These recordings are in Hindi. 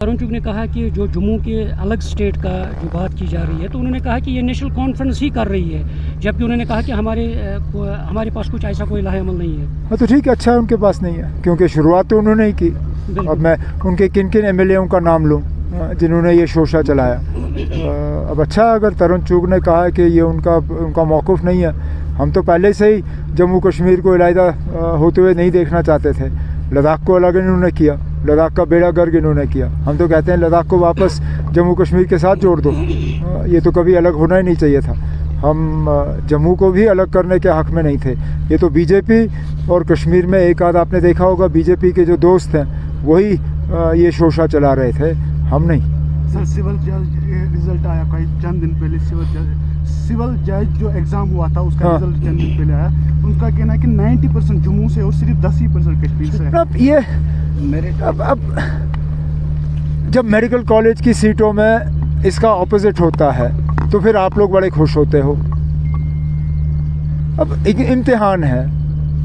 तरुण चुग ने कहा कि जो जम्मू के अलग स्टेट का जो बात की जा रही है, तो उन्होंने कहा कि ये नेशनल कॉन्फ्रेंस ही कर रही है, जबकि उन्होंने कहा कि हमारे पास कुछ ऐसा कोई लाहेअमल नहीं है। हाँ तो ठीक है, अच्छा है उनके पास नहीं है, क्योंकि शुरुआत तो उन्होंने ही की। अब मैं उनके किन किन एमएलएओं का नाम लूँ जिन्होंने ये शोशा चलाया। अब अच्छा है अगर तरुण चुग ने कहा है कि ये उनका मौक़िफ़ नहीं है। हम तो पहले से ही जम्मू कश्मीर को अलहदा होते हुए नहीं देखना चाहते थे। लद्दाख को अलग इन्होंने किया, लद्दाख का बेड़ा गर्क इन्होंने किया। हम तो कहते हैं लद्दाख को वापस जम्मू कश्मीर के साथ जोड़ दो। ये तो कभी अलग होना ही नहीं चाहिए था। हम जम्मू को भी अलग करने के हक़ में नहीं थे। ये तो बीजेपी और कश्मीर में एक आध आपने देखा होगा, बीजेपी के जो दोस्त हैं वही ये शोशा चला रहे थे, हम नहीं। सर सिविल जज रिजल्ट आया कई चंद दिन पहले, सिविल जज जो एग्ज़ाम हुआ था उसका रिजल्ट चंद दिन पहले आया। उनका कहना है कि 90% जम्मू से और सिर्फ 10% कश्मीर से है। अब ये अब जब मेडिकल कॉलेज की सीटों में इसका ऑपोजिट होता है तो फिर आप लोग बड़े खुश होते हो। अब एक इम्तिहान है,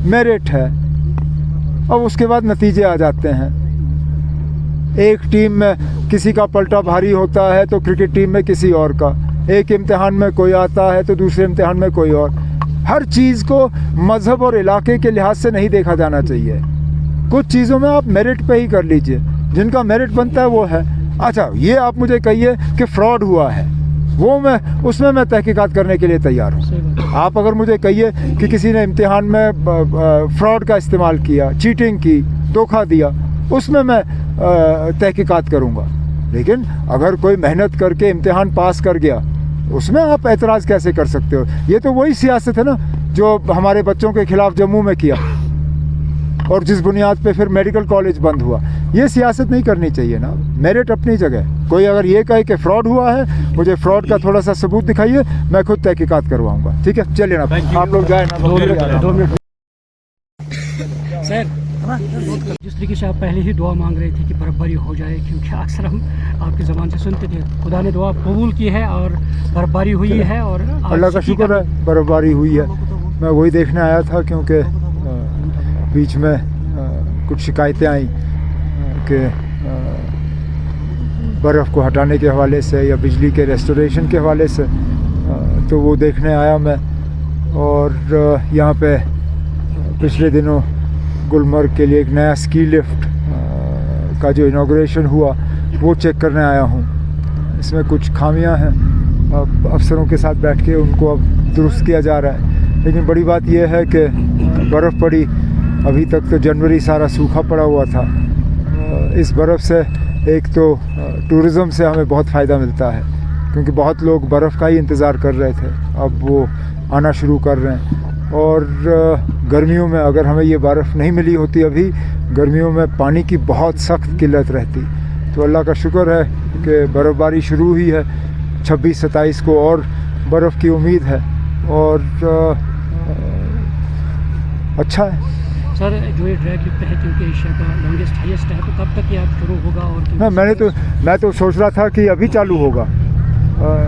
मेरिट है, अब उसके बाद नतीजे आ जाते हैं। एक टीम में किसी का पलटा भारी होता है तो क्रिकेट टीम में किसी और का, एक इम्तिहान में कोई आता है तो दूसरे इम्तिहान में कोई और। हर चीज़ को मज़हब और इलाके के लिहाज से नहीं देखा जाना चाहिए। कुछ चीज़ों में आप मेरिट पे ही कर लीजिए, जिनका मेरिट बनता है वो है। अच्छा, ये आप मुझे कहिए कि फ्रॉड हुआ है, वो उसमें मैं तहकीकात करने के लिए तैयार हूँ। आप अगर मुझे कहिए कि किसी ने इम्तिहान में फ्रॉड का इस्तेमाल किया, चीटिंग की, धोखा दिया, उसमें मैं तहकीकात करूँगा। लेकिन अगर कोई मेहनत करके इम्तिहान पास कर गया, उसमें आप एतराज़ कैसे कर सकते हो? ये तो वही सियासत है ना जो हमारे बच्चों के ख़िलाफ़ जम्मू में किया, और जिस बुनियाद पे फिर मेडिकल कॉलेज बंद हुआ। ये सियासत नहीं करनी चाहिए ना। मेरिट अपनी जगह। कोई अगर ये कहे कि फ़्रॉड हुआ है, मुझे फ़्रॉड का थोड़ा सा सबूत दिखाइए, मैं खुद तहकीकात करवाऊँगा। ठीक है, चलिए ना, आप लोग जाए ना। 2 मिनट सर, जिस तरीके से आप पहले ही दुआ मांग रहे थे कि बर्फबारी हो जाए, क्योंकि अक्सर हम आपकी ज़बान से सुनते थे, खुदा ने दुआ कबूल की है और बर्फबारी हुई है। और अल्लाह का शुक्र है बर्फबारी हुई है। मैं वही देखने आया था, क्योंकि बीच में कुछ शिकायतें आई कि बर्फ़ को हटाने के हवाले से या बिजली के रेस्टोरेशन के हवाले से, तो वो देखने आया मैं। और यहाँ पे पिछले दिनों गुलमर्ग के लिए एक नया स्की लिफ्ट का जो इनॉग्रेशन हुआ वो चेक करने आया हूँ। इसमें कुछ खामियां हैं, अब अफसरों के साथ बैठ के उनको अब दुरुस्त किया जा रहा है। लेकिन बड़ी बात यह है कि बर्फ़ पड़ी, अभी तक तो जनवरी सारा सूखा पड़ा हुआ था। इस बर्फ़ से एक तो टूरिज़म से हमें बहुत फ़ायदा मिलता है, क्योंकि बहुत लोग बर्फ़ का ही इंतज़ार कर रहे थे, अब वो आना शुरू कर रहे हैं। और गर्मियों में अगर हमें ये बर्फ़ नहीं मिली होती, अभी गर्मियों में पानी की बहुत सख्त किल्लत रहती। तो अल्लाह का शुक्र है कि बर्फ़बारी शुरू हुई है। 26-27 को और बर्फ़ की उम्मीद है, और अच्छा है। सर, जो ये ड्रैग लिफ्ट है, क्योंकि एशिया का लॉन्गेस्ट हाईएस्ट है, तो कब तक ये आप शुरू होगा? और हाँ, मैं तो सोच रहा था कि अभी चालू होगा,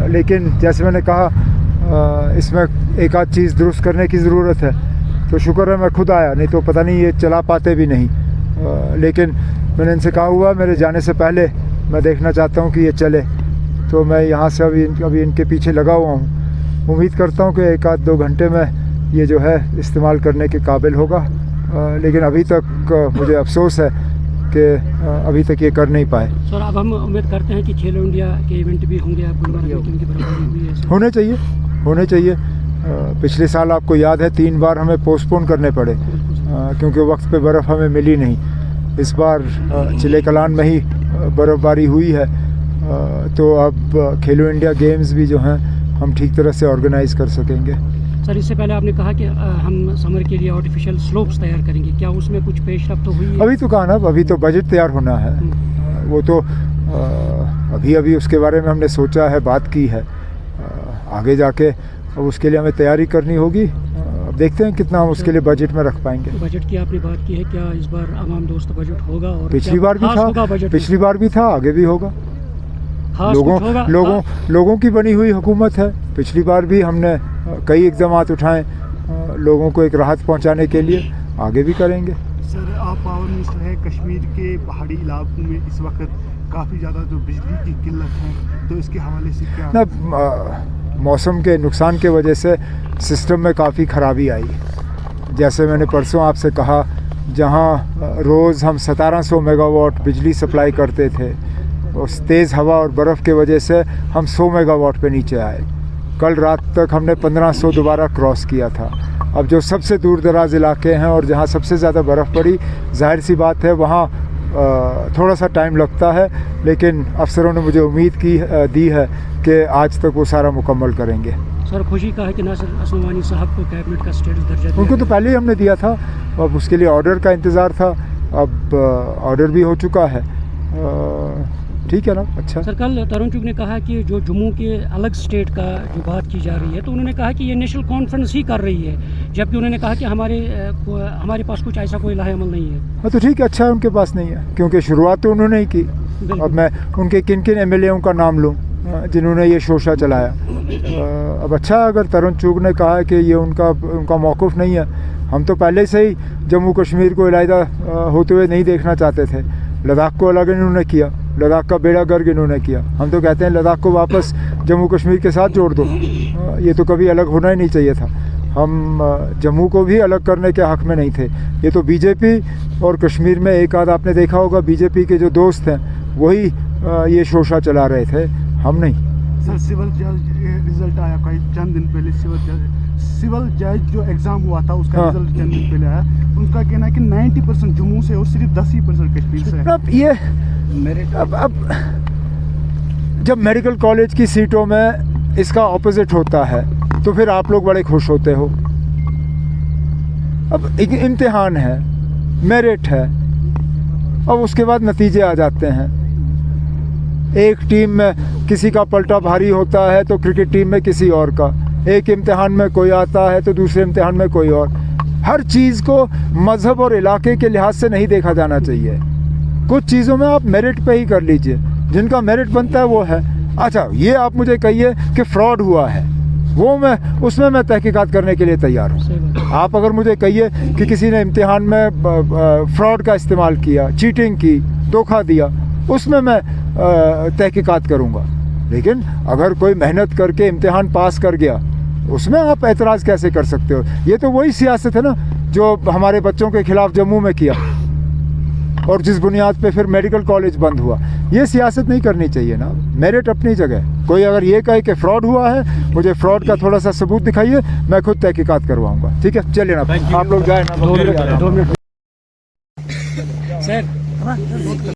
लेकिन जैसे मैंने कहा इसमें एक आध चीज़ दुरुस्त करने की ज़रूरत है। तो शुक्र है मैं खुद आया, नहीं तो पता नहीं ये चला पाते भी नहीं। लेकिन मैंने इनसे कहा हुआ मेरे जाने से पहले मैं देखना चाहता हूँ कि ये चले, तो मैं यहाँ से अभी इनके पीछे लगा हुआ हूँ। उम्मीद करता हूँ कि 1-2 घंटे में ये जो है इस्तेमाल करने के काबिल होगा। लेकिन अभी तक मुझे अफसोस है कि अभी तक ये कर नहीं पाए। सर, अब हम उम्मीद करते हैं कि खेलो इंडिया के इवेंट भी होंगे आप गुलमर्ग में, क्योंकि बर्फबारी हुई है। होने चाहिए। पिछले साल आपको याद है 3 बार हमें पोस्टपोन करने पड़े, क्योंकि वक्त पे बर्फ़ हमें मिली नहीं। इस बार चिले कलान में ही बर्फ़बारी हुई है, तो अब खेलो इंडिया गेम्स भी जो हैं हम ठीक तरह से ऑर्गेनाइज़ कर सकेंगे। सर, इससे पहले आपने कहा कि हम समर के लिए आर्टिफिशियल स्लोप्स तैयार करेंगे, क्या उसमें कुछ पेशरफ्त तो हुई है? अभी तो कहा ना, अभी तो बजट तैयार होना है। वो तो अभी उसके बारे में हमने सोचा है, बात की है। आगे जाके अब उसके लिए हमें तैयारी करनी होगी। अब देखते हैं कितना हम उसके लिए बजट में रख पाएंगे। बजट की आपने बात की है, क्या इस बार आवाम दोस्त बजट होगा? और पिछली बार भी था, आगे भी होगा। लोगों की बनी हुई हुकूमत है। पिछली बार भी हमने कई इक़दाम उठाए लोगों को एक राहत पहुंचाने के लिए, आगे भी करेंगे। सर, आप पावर मिनिस्टर हैं, कश्मीर के पहाड़ी इलाकों में इस वक्त काफ़ी ज़्यादा जो बिजली की किल्लत है, तो इसके हवाले से क्या ना मौसम के नुकसान के वजह से सिस्टम में काफ़ी ख़राबी आई। जैसे मैंने परसों आपसे कहा, जहां रोज़ हम 1700 मेगावाट बिजली सप्लाई करते थे, उस तेज़ हवा और बर्फ़ के वजह से हम 100 मेगावाट पे नीचे आए। कल रात तक हमने 1500 दोबारा क्रॉस किया था। अब जो सबसे दूर दराज इलाके हैं और जहाँ सबसे ज़्यादा बर्फ़ पड़ी, जाहिर सी बात है वहाँ थोड़ा सा टाइम लगता है, लेकिन अफसरों ने मुझे उम्मीद दी है कि आज तक वो सारा मुकम्मल करेंगे। सर खुशी का है कि नासिर असलमानी साहब को कैबिनेट का स्टेटस दर्जा दिया उनको तो पहले ही हमने दिया था, अब उसके लिए ऑर्डर का इंतज़ार था। अब ऑर्डर भी हो चुका है, ठीक है ना। अच्छा सर, कल तरुण चुग ने कहा कि जो जम्मू के अलग स्टेट का जो बात की जा रही है, तो उन्होंने कहा कि ये नेशनल कॉन्फ्रेंस ही कर रही है, जबकि उन्होंने कहा कि हमारे पास कुछ ऐसा कोई लाहेअमल नहीं है। हाँ तो ठीक है, अच्छा है उनके पास नहीं है, क्योंकि शुरुआत तो उन्होंने ही की। अब मैं उनके किन किन MLAओं का नाम लूँ जिन्होंने ये शोशा चलाया। अब अच्छा है अगर तरुण चुग ने कहा है कि ये उनका मौक़िफ़ नहीं है। हम तो पहले से ही जम्मू कश्मीर को इलाहिदा होते हुए नहीं देखना चाहते थे। लद्दाख को अलग इन्होंने किया, लद्दाख का बेड़ा गर्क इन्होंने किया। हम तो कहते हैं लद्दाख को वापस जम्मू कश्मीर के साथ जोड़ दो, ये तो कभी अलग होना ही नहीं चाहिए था। हम जम्मू को भी अलग करने के हक़ में नहीं थे। ये तो बीजेपी और कश्मीर में एक आध आपने देखा होगा, बीजेपी के जो दोस्त हैं वही ये शोशा चला रहे थे, हम नहीं। सर, सिविल जज रिजल्ट आया कई चंद दिन पहले। सिविल जज जो एग्ज़ाम हुआ था उसका हाँ। रिजल्ट चंद दिन पहले आया। उनका कहना है कि 90% जम्मू से और सिर्फ 10% कश्मीर से है। अब ये अब जब मेडिकल कॉलेज की सीटों में इसका ऑपोजिट होता है तो फिर आप लोग बड़े खुश होते हो। अब एक इम्तिहान है, मेरिट है, अब उसके बाद नतीजे आ जाते हैं। एक टीम में किसी का पलटा भारी होता है तो क्रिकेट टीम में किसी और का, एक इम्तिहान में कोई आता है तो दूसरे इम्तिहान में कोई और। हर चीज़ को मज़हब और इलाके के लिहाज से नहीं देखा जाना चाहिए। कुछ चीज़ों में आप मेरिट पे ही कर लीजिए, जिनका मेरिट बनता है वो है। अच्छा, ये आप मुझे कहिए कि फ्रॉड हुआ है, वो उसमें मैं तहकीकात करने के लिए तैयार हूँ। आप अगर मुझे कहिए कि किसी ने इम्तिहान में फ्रॉड का इस्तेमाल किया, चीटिंग की, धोखा दिया, उसमें मैं तहकीकात करूँगा। लेकिन अगर कोई मेहनत करके इम्तिहान पास कर गया, उसमें आप एतराज़ कैसे कर सकते हो? ये तो वही सियासत है ना जो हमारे बच्चों के ख़िलाफ़ जम्मू में किया और जिस बुनियाद पे फिर मेडिकल कॉलेज बंद हुआ। ये सियासत नहीं करनी चाहिए ना। मेरिट अपनी जगह। कोई अगर ये कहे कि फ्रॉड हुआ है, मुझे फ्रॉड का थोड़ा सा सबूत दिखाइए, मैं खुद तहकीकात करवाऊँगा। ठीक है, चलिए ना, आप लोग जाए ना। 2 मिनट सर।